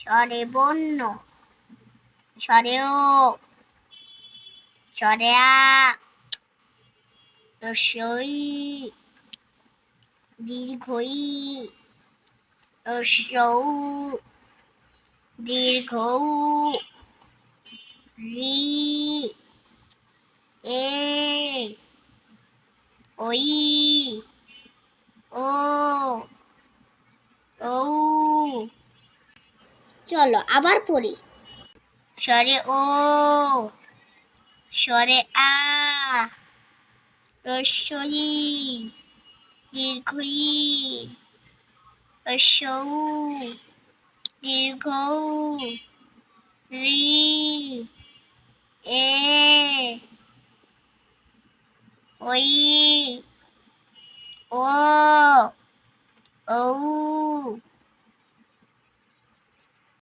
স্বরে বর্ণ স্বরে ও স্বরে আ রস্বই দীর্ঘই রস্যৌ দীর্ঘৌ রি এ ওই ও ঔ। চলো আবার পড়ি। স্বরে ও স্বরে আ রস্বই দীর্ঘই রস্যৌ দীর্ঘৌ রি এ ওই ও ঔ।